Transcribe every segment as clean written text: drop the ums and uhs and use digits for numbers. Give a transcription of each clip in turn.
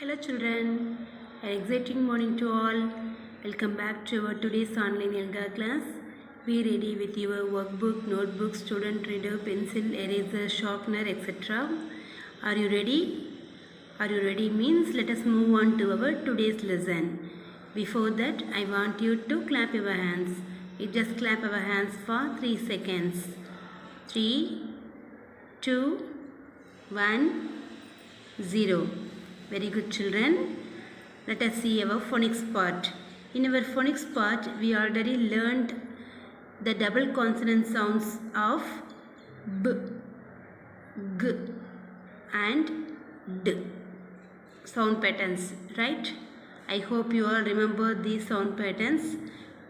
Hello children, an exciting morning to all. Welcome back to our today's online yoga class. Be ready with your workbook, notebook, student reader, pencil, eraser, sharpener, etc. Are you ready? Are you ready means let us move on to our today's lesson. Before that, I want you to clap your hands. You just clap our hands for 3 seconds. 3, 2, 1, 0. Very good children. Let us see our phonics part. In our phonics part, we already learned the double consonant sounds of B, G and D. Sound patterns, right? I hope you all remember these sound patterns.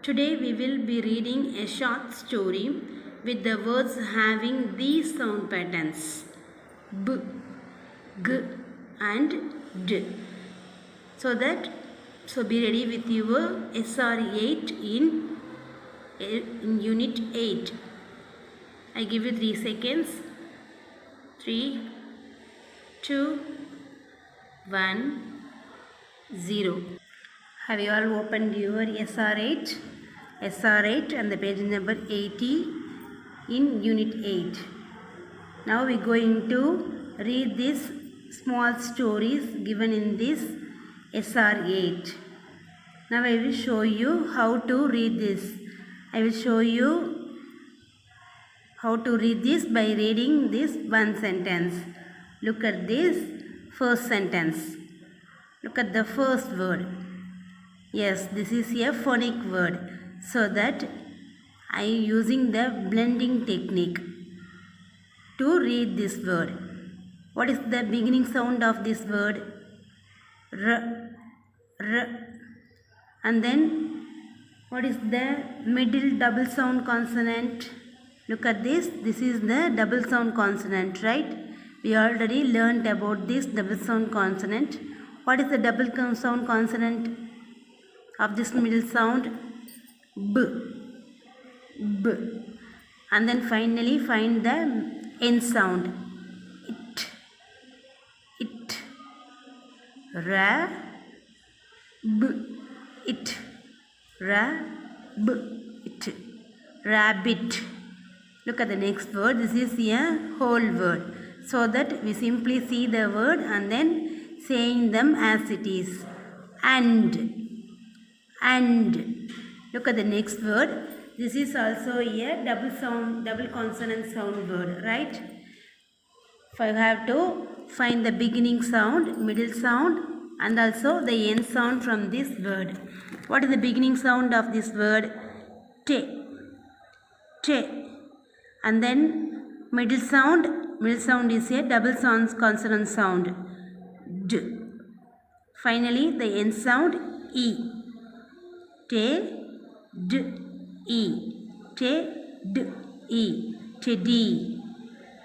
Today we will be reading a short story with the words having these sound patterns. B, G and D. So be ready with your SR8 in Unit 8. I give you 3 seconds. 3, 2, 1, 0. Have you all opened your SR8? SR8 and the page number 80 in Unit 8. Now we are going to read these small stories given in this SR8. Now I will show you how to read this. I will show you how to read this by reading this one sentence. Look at this first sentence. Look at the first word. Yes, this is a phonic word. So that I am using the blending technique to read this word. What is the beginning sound of this word? R, R. And then what is the middle double sound consonant? Look at this. This is the double sound consonant, right? We already learned about this double sound consonant. What is the double sound consonant of this middle sound? B, B. And then finally find the end sound. Ra, B, it. Ra, B, it. Rabbit. Look at the next word. This is a whole word. So that we simply see the word and then saying them as it is. And. Look at the next word. This is also a double consonant sound word, right? If I have to find the beginning sound, middle sound and also the end sound from this word. What is the beginning sound of this word? Te. Te. And then middle sound is a double consonant sound. D. Finally the end sound E. Te. D. E. Te. D. E. Teddy.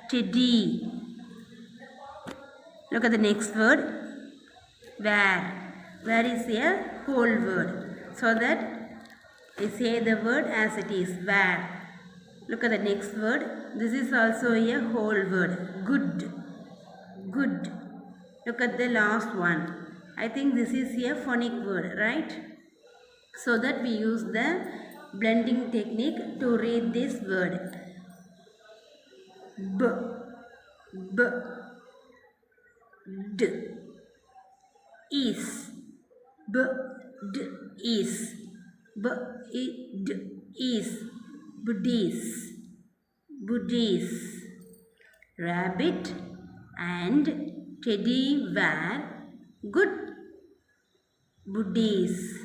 Teddy. Look at the next word. Where. Where is a whole word. So that we say the word as it is. Where. Look at the next word. This is also a whole word. Good. Good. Look at the last one. I think this is a phonic word, right? So that we use the blending technique to read this word. B. B. D. Is. B. D. Is. B. I. D. Is. Buddies. Buddies. Rabbit and teddy were good buddies.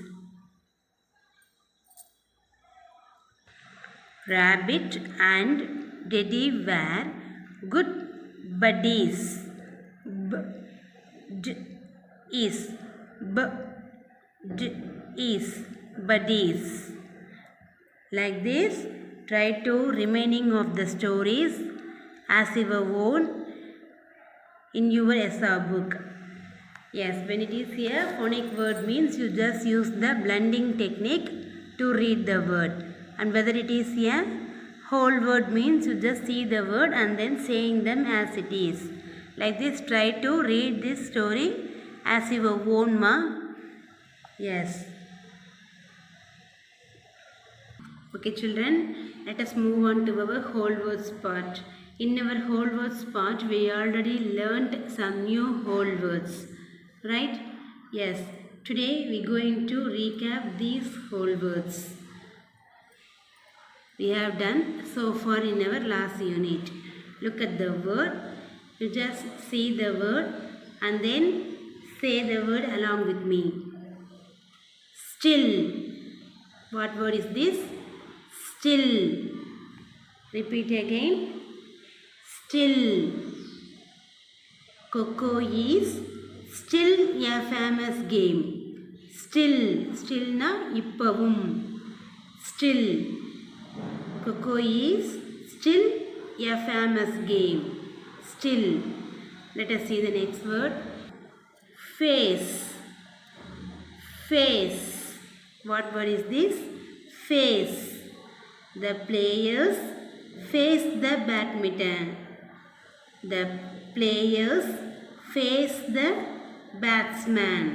Rabbit and teddy were good buddies. B, d, is. B, d, is. Buddies. Like this, try to remaining of the stories as your own in your SR book. Yes, when it is a phonic word means you just use the blending technique to read the word. And whether it is a whole word means you just see the word and then saying them as it is. Like this, try to read this story as your own, ma. Yes. Okay, children, let us move on to our whole words part. In our whole words part, we already learned some new whole words, right? Yes. Today we are going to recap these whole words we have done so far in our last unit. Look at the word. You just see the word and then say the word along with me. Still. What word is this? Still. Repeat again. Still. Coco is still a famous game. Still. Still na ippavum. Still. Coco is still a famous game. Still. Let us see the next word. Face. Face. What word is this? Face. The players face the badminton. The players face the batsman.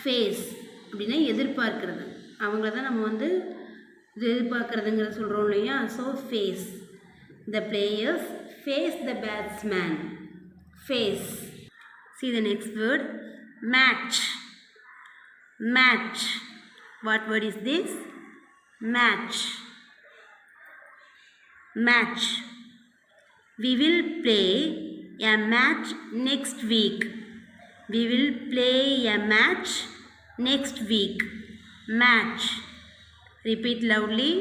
Face அப்படின்னா எதிர்பார்க்கிறது. அவங்கள தான் நம்ம வந்து எதிர்பார்க்கிறதுங்கிற சொல்கிறோம் இல்லையா? So face. The players face the batsman. Face. See the next word. Match. Match. What word is this? Match. Match. We will play a match next week. We will play a match next week. Match. Repeat loudly.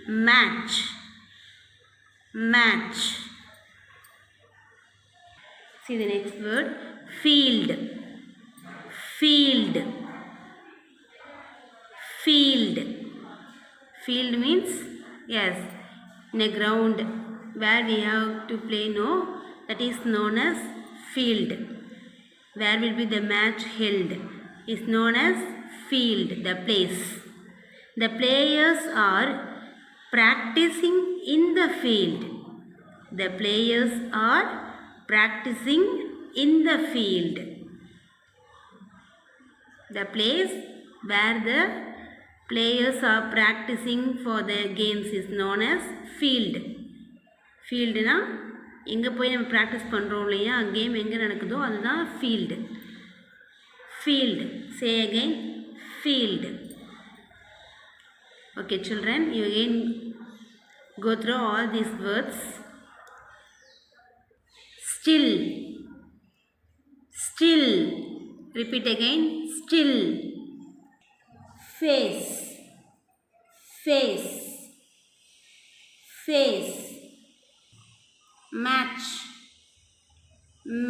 Match. Match. See the next word. Field. Field. Field. Field means, yes, in a ground where we have to play, no, that is known as field. Where will be the match held is known as field, the place. The players are practicing in the field. The players are practicing in the field. The place where the players are practicing for their games is known as field. Field na எங்கே போய் நம்ம practice பண்ணுறோம் இல்லையா, game எங்கே நடக்குதோ அதுதான் field. Field. Say again. Field. Okay children, you again go through all these words. Still. Still. Repeat again. Still. Face. Face. Face. Match.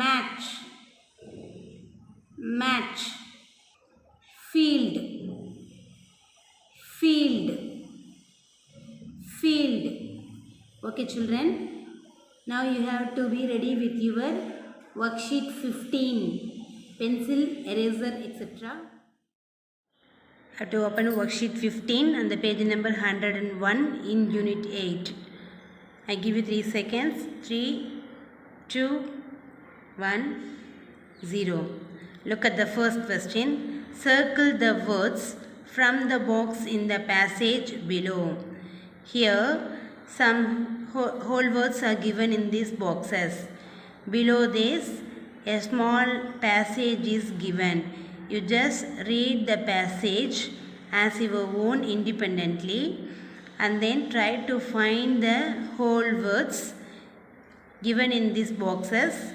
Match. Match. Field. Field. Field. Okay children, now you have to be ready with your worksheet 15, pencil, eraser, etc. Have to open worksheet 15 and the page number 101 in unit 8. I give you 3 seconds. 3, 2, 1, 0. Look at the first question. Circle the words from the box in the passage below. Here some whole words are given in these boxes. Below this a small passage is given. You just read the passage as your own independently and then try to find the whole words given in these boxes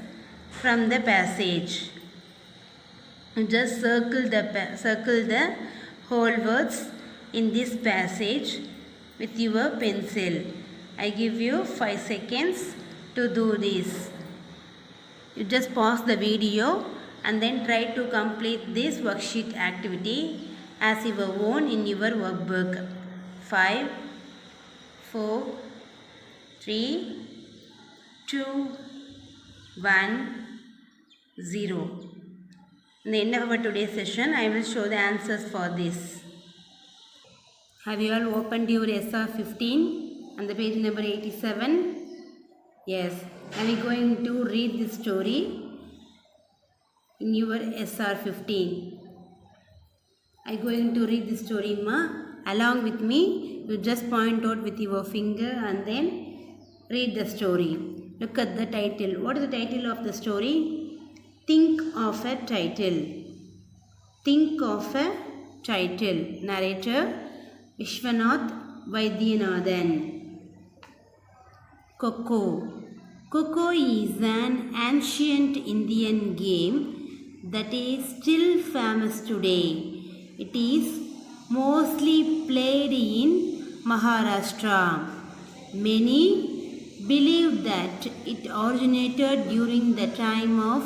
from the passage. You just circle the whole words in this passage with your pencil. I give you 5 seconds to do this. You just pause the video and then try to complete this worksheet activity as your own in your workbook. 5, 4, 3, 2, 1, 0. In the end of our today's session, I will show the answers for this. Have you all opened your SR 15 on the page number 87? Yes. Are we going to read this story? in your SR 15. I going to read the story, ma. Along with me, you just point out with your finger and then read the story. Look at the title. What is the title of the story? Think of a title. Think of a title. Narrator Vishwanath Vaidyanathan. Kho-Kho. Kho-Kho is an ancient Indian game that is still famous today. It is mostly played in Maharashtra. Many believe that it originated during the time of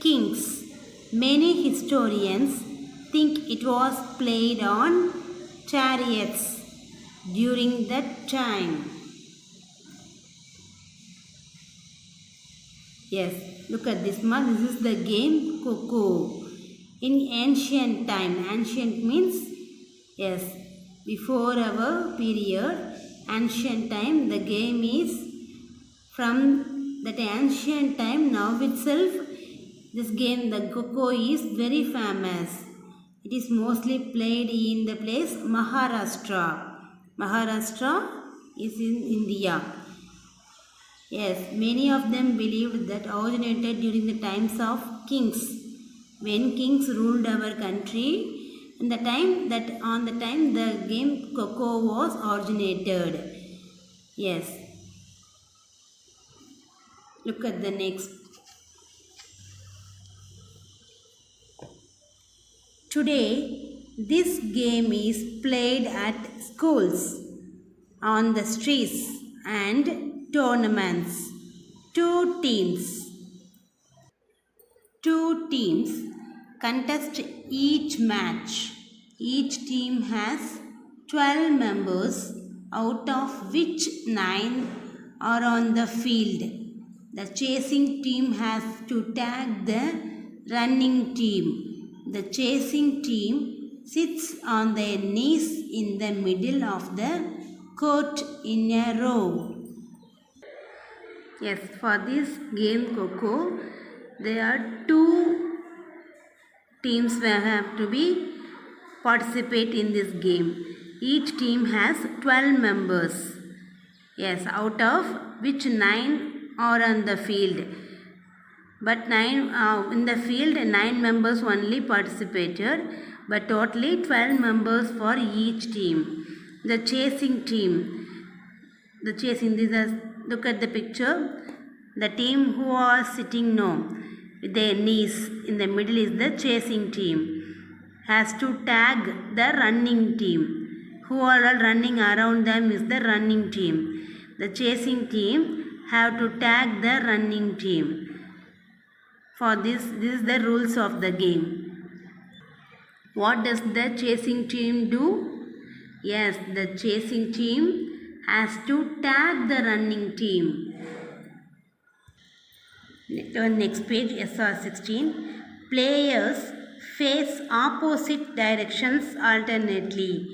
kings. Many historians think it was played on chariots during that time. Yes, look at this one. This is the game Kho-Kho. In ancient time, ancient means, yes, before our period, ancient time, the game is from that ancient time. Now itself, this game, the Kho-Kho, is very famous. It is mostly played in the place Maharashtra. Maharashtra is in India. Yes, many of them believed that originated during the times of kings. When kings ruled our country, on the time the game Kho-Kho was originated. Yes. Look at the next. Today, this game is played at schools, on the streets and tournaments. Two teams contest each match. Each team has 12 members, out of which 9 are on the field. The chasing team has to tag the running team. The chasing team sits on their knees in the middle of the court in a row. Yes, for this game Kho-Kho, there are 2 teams will have to be participate in this game. Each team has 12 members. Yes, out of which 9 are on the field. But 9 in the field, 9 members only participated, but totally 12 members for each team. The chasing team. Look at the picture. The team who are sitting with their knees in the middle is the chasing team. Has to tag the running team. Who are all running around them is the running team. The chasing team have to tag the running team. For this is the rules of the game. What does the chasing team do? Yes, the chasing team has to tag the running team. Next page, SR 16. Players face opposite directions alternately.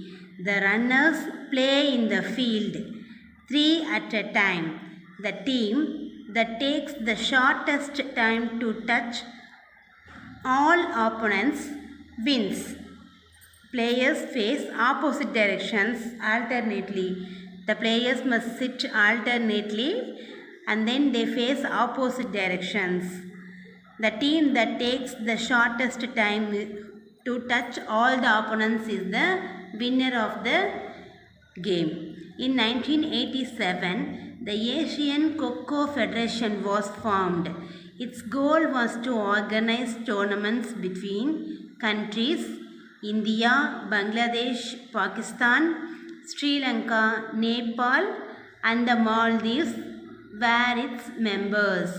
The runners play in the field, 3 at a time. The team that takes the shortest time to touch all opponents wins. Players face opposite directions alternately. The players must sit alternately and then they face opposite directions. The team that takes the shortest time to touch all the opponents is the winner of the game. In 1987, the Asian Kho-Kho Federation was formed. Its goal was to organize tournaments between countries India, Bangladesh, Pakistan, Sri Lanka, Nepal and the Maldives were its members.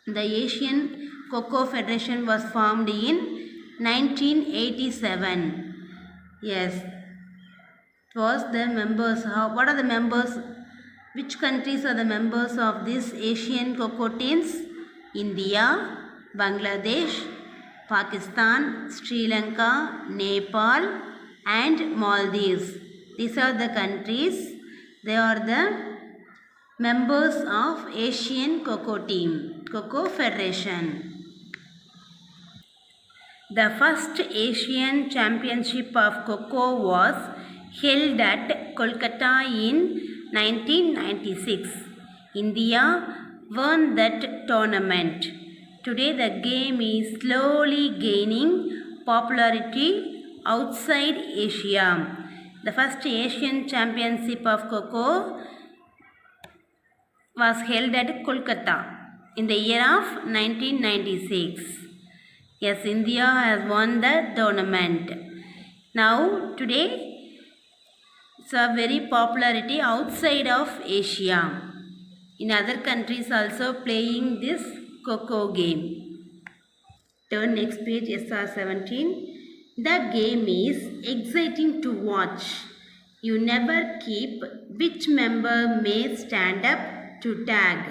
The Asian Kho-Kho Federation was formed in 1987. Yes, it was the members. What are the members? Which countries are the members of this Asian Kho-Kho teams? India, Bangladesh, Pakistan, Sri Lanka, Nepal and Maldives. These are the countries. They are the members of Asian Kho-Kho team, Kho-Kho Federation. The first Asian Championship of Kho was held at Kolkata in 1996. India won that tournament. Today the game is slowly gaining popularity outside Asia. The first Asian Championship of Kho was held at Kolkata in the year of 1996. Yes, India has won the tournament. Now, today, it's a very popularity outside of Asia. In other countries also playing this Kho game. Turn next page, SR17. The game is exciting to watch. You never keep which member may stand up to tag.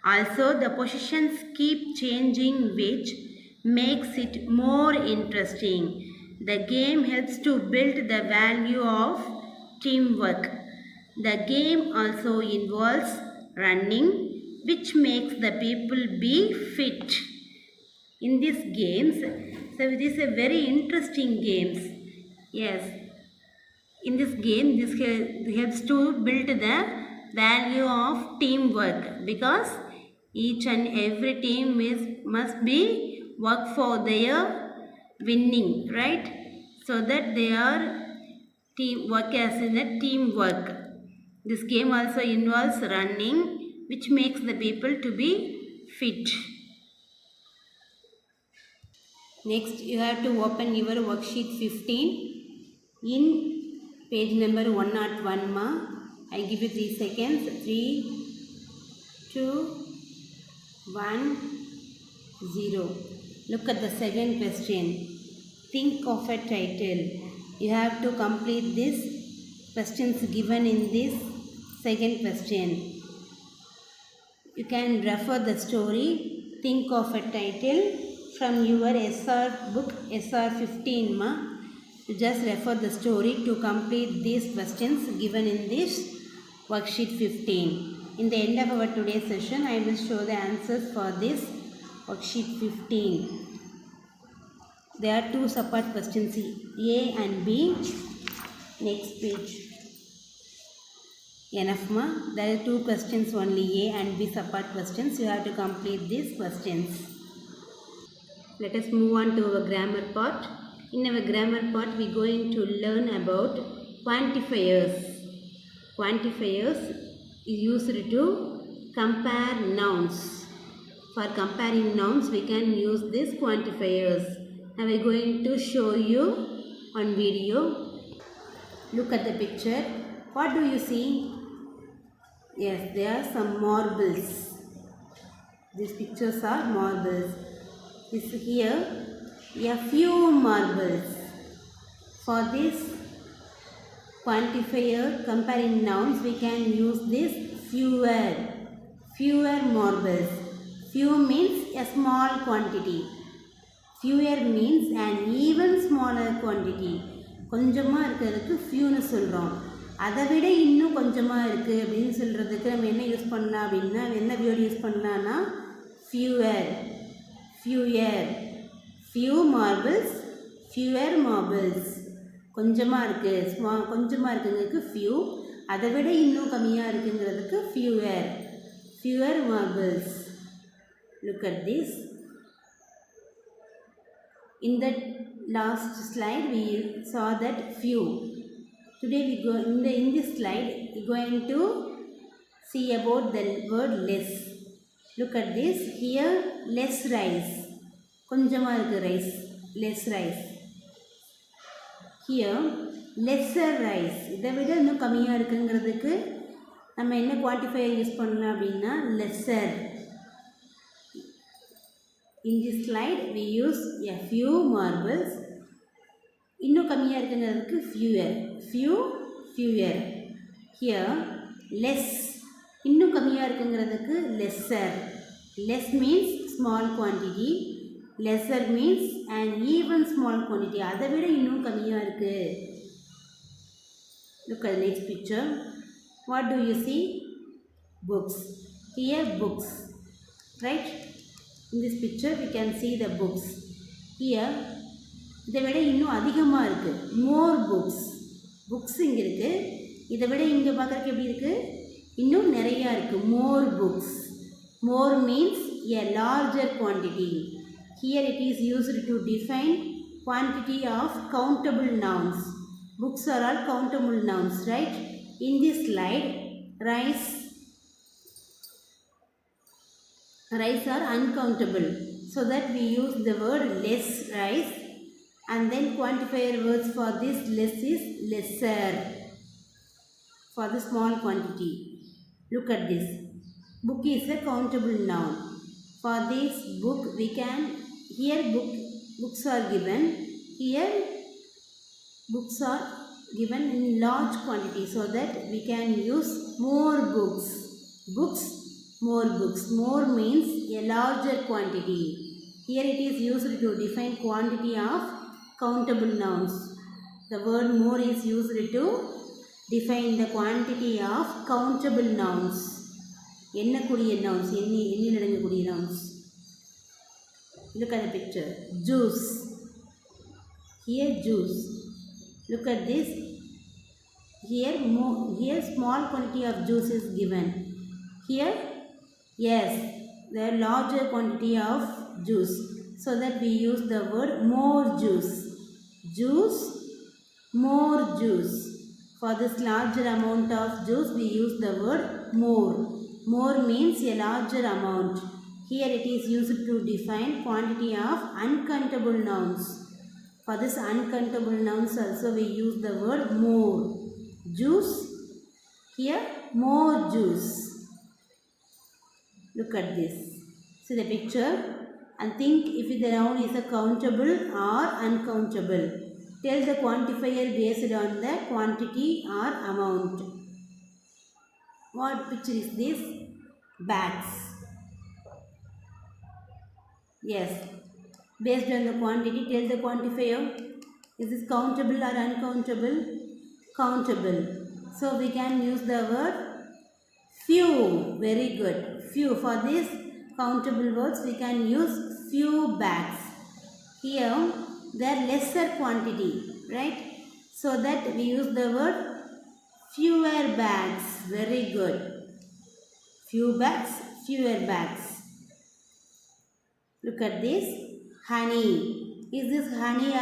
Also, the positions keep changing, which makes it more interesting. The game helps to build the value of teamwork. The game also involves running, which makes the people be fit. In these games, so this is a very interesting games. Yes, in this game, this helps to build the value of teamwork, because each and every team must be work for their winning, right? So that they are work as in a teamwork. This game also involves running, which makes the people to be fit. Next, you have to open your worksheet 15 in page number 101. I give you 3 seconds. 3, 2, 1, 0. Look at the second question. Think of a title. You have to complete these questions given in this second question. You can refer the story. Think of a title from your SR book SR15. You just refer the story to complete these questions given in this worksheet 15. In the end of our today's session, I will show the answers for this worksheet 15. There are two separate questions, A and B. Next page. Enough, ma? There are two questions only, A and B separate questions. You have to complete these questions. Let us move on to our grammar part. In our grammar part, we are going to learn about quantifiers. Quantifiers is used to compare nouns. For comparing nouns, we can use these quantifiers. Now we are going to show you on video. Look at the picture. What do you see? Yes, there are some marbles. These pictures are marbles. This here a few marbles. For this quantifier comparing nouns, we can use this fewer. Fewer marbles. Few means a small quantity. Fewer means an even smaller quantity. கொஞ்சமாக இருக்கிறதுக்கு ஃபியூன்னு சொல்கிறோம். அதை விட இன்னும் கொஞ்சமாக இருக்குது அப்படின்னு சொல்கிறதுக்கு நம்ம என்ன யூஸ் பண்ணலாம் அப்படின்னா, என்ன வேர்டு யூஸ் பண்ணலான்னா fewer. Fewer. Few marbles, fewer marbles. கொஞ்சமாக இருக்குது, கொஞ்சமாக இருக்குங்கிறதுக்கு ஃபியூ. அதை விட இன்னும் கம்மியாக இருக்குங்கிறதுக்கு fewer. Fewer marbles. Look at this. In the last slide, we saw that few. Today we go in this slide, we are going to see about the word less. Look at this. Here, less rice. கொஞ்சமாக இருக்கு rice. Less rice. Here, lesser rice. இதை விட இன்னும் கம்மியாக இருக்குங்கிறதுக்கு நம்ம என்ன quantifier use பண்ணலாம் அப்படின்னா lesser. In this slide, we use a few marbles. இன்னும் கம்மியாக இருக்குங்கிறதுக்கு fewer. Few, fewer. Here, less. இன்னும் கம்மியாக இருக்குங்கிறதுக்கு lesser. Less means small quantity. Lesser means an even small quantity. அதை விட இன்னும் கம்மியாக இருக்குது. Look at the next picture. What do you see? Books. Here, books. Right? In this picture, we can see the books. Here, இதை விட இன்னும் அதிகமாக இருக்குது. மோர் புக்ஸ். புக்ஸ் இங்கே இருக்குது. இதை விட இங்கே பார்க்குறதுக்கு எப்படி இருக்குது? இன்னும் நிறையா இருக்குது. மோர் books. More means a larger quantity. Here it is used to define quantity of countable nouns. Books are all countable nouns, right? In this slide, rice are uncountable. So that we use the word less rice, and then quantifier words for this less is lesser. For the small quantity. Look at this. Book is a countable noun. For this book we can, here books are given. Here books are given in large quantity, so that we can use more books. Books, more books. More means a larger quantity. Here it is used to define quantity of countable nouns. The word more is used to define the quantity of countable nouns. எண்ணக்கூடிய nouns, எண்ணில் அடங்கக்கூடிய nouns. Look at the picture. Juice. Here juice. Look at this. Here small quantity of juice is given. Here, yes, the larger quantity of juice. So that we use the word more juice. Juice, more juice. For this larger amount of juice, we use the word more. More means a larger amount. Here it is used to define quantity of uncountable nouns. For this uncountable nouns also we use the word more. Juice, here more juice. Look at this. See the picture and think if the noun is a countable or uncountable. Tell the quantifier based on the quantity or amount. What picture is this? Bags. Yes. Based on the quantity, tell the quantifier. Is this countable or uncountable? Countable. So we can use the word few. Very good. Few. For this countable words we can use few bags. Here there are lesser quantity, right? So that we use the word fewer bags. Very good. Few bags, fewer bags. Look at this. Honey. Is this honey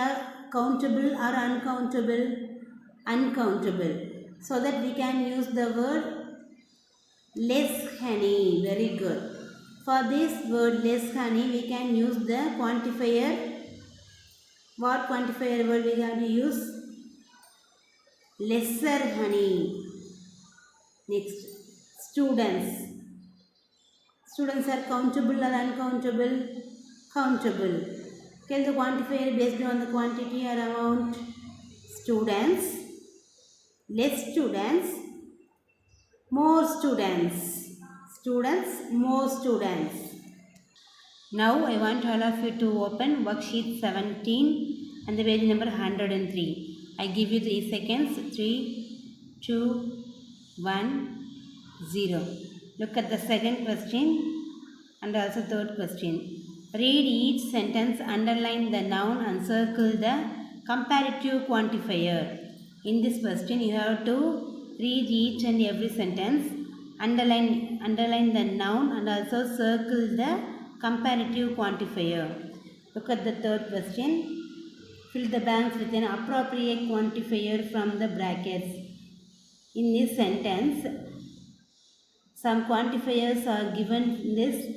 countable or uncountable? Uncountable. So that we can use the word less honey. Very good. For this word less honey we can use the quantifier. What quantifier word we have to use? Lesser honey. Next, students. Students are countable or uncountable? Countable. Tell the quantifier based on the quantity or amount. Students, less students, more students. Students, more students. Now I want all of you to open worksheet 17 and the page number 103. I give you 3 seconds. 3, 2, 1, 0. Look at the second question and also third question. Read each sentence, underline the noun and circle the comparative quantifier. In this question you have to read each and every sentence, underline the noun and also circle the comparative quantifier. Look at the third question. Fill the blanks with an appropriate quantifier from the brackets. In this sentence, some quantifiers are given in this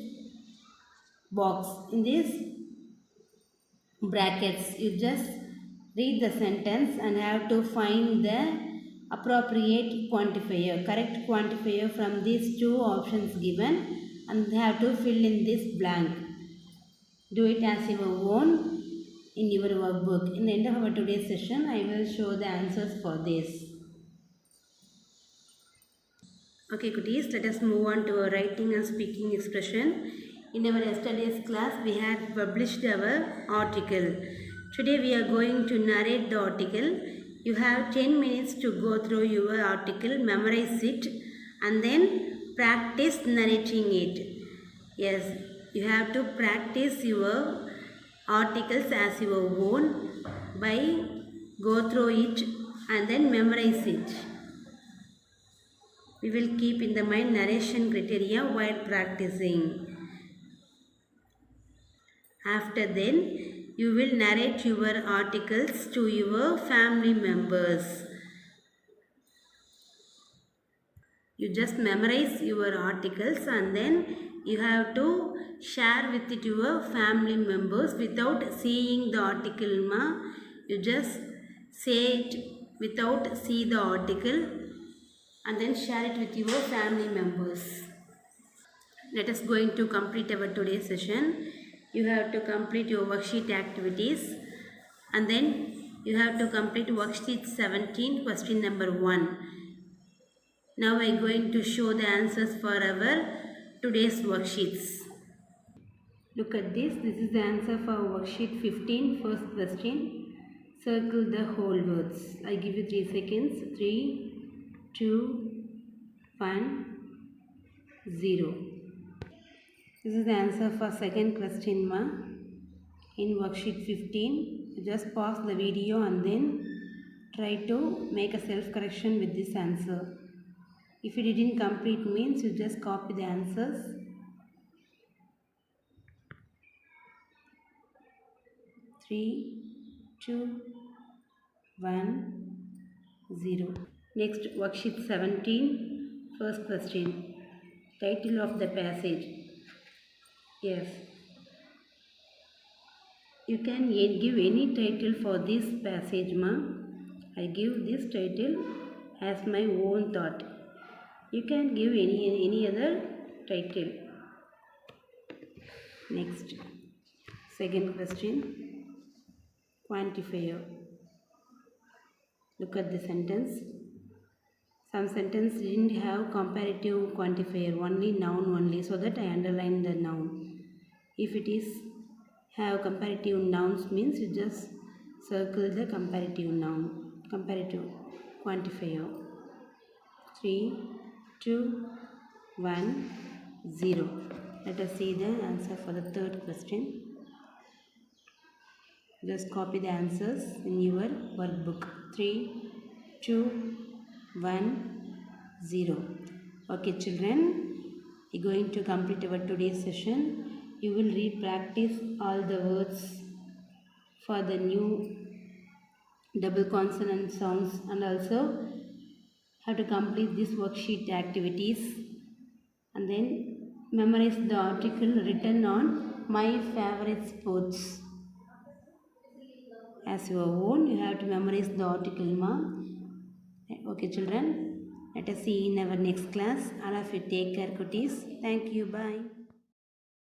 box, in this brackets. You just read the sentence and have to find the appropriate quantifier, correct quantifier from these two options given, and have to fill in this blank. Do it as your own in your workbook. In the end of our today's session, I will show the answers for this. Okay, cuties, let us move on to our writing and speaking expression. In our yesterday's class, we had published our article. Today we are going to narrate the article. You have 10 minutes to go through your article, memorize it, and then practice narrating it. Yes, you have to practice your articles as your own by go through it and then memorize it. We will keep in the mind narration criteria while practicing. After then, you will narrate your articles to your family members. You just memorize your articles and then you have to share with it your family members without seeing the article. You just say it without see the article and then share it with your family members. Let us going to complete our today's session. You have to complete your worksheet activities and then you have to complete worksheet 17 question number 1. Now I am going to show the answers for our today's worksheets. Look at this. This is the answer for worksheet 15, first question. Circle the whole words. I give you 3 seconds. 3, 2, 1, 0. This is the answer for second question in worksheet 15. Just pause the video and then try to make a self-correction with this answer. If you didn't complete means you just copy the answers. 3, 2, 1, 0. Next worksheet 17, first question. Title of the passage. Yes. You can give any title for this passage, I give this title as my own thought. You can give any other title. Next, second question, quantifier. Look at the sentence. Some sentence didn't have comparative quantifier, only noun only, so that I underline the noun. If it is have comparative nouns means you just circle the comparative noun, comparative quantifier. 3, 2, 1, 0. Let us see the answer for the third question. Just copy the answers in your workbook. 3, 2, 1, 0. Okay children, we are going to complete our today's session. You will re-practice all the words for the new double consonant sounds and also have to complete this worksheet activities and then memorize the article written on my favorite sports. As your own, you have to memorize the article, Okay children, let us see in our next class. All of you take care, cuties. Thank you. Bye.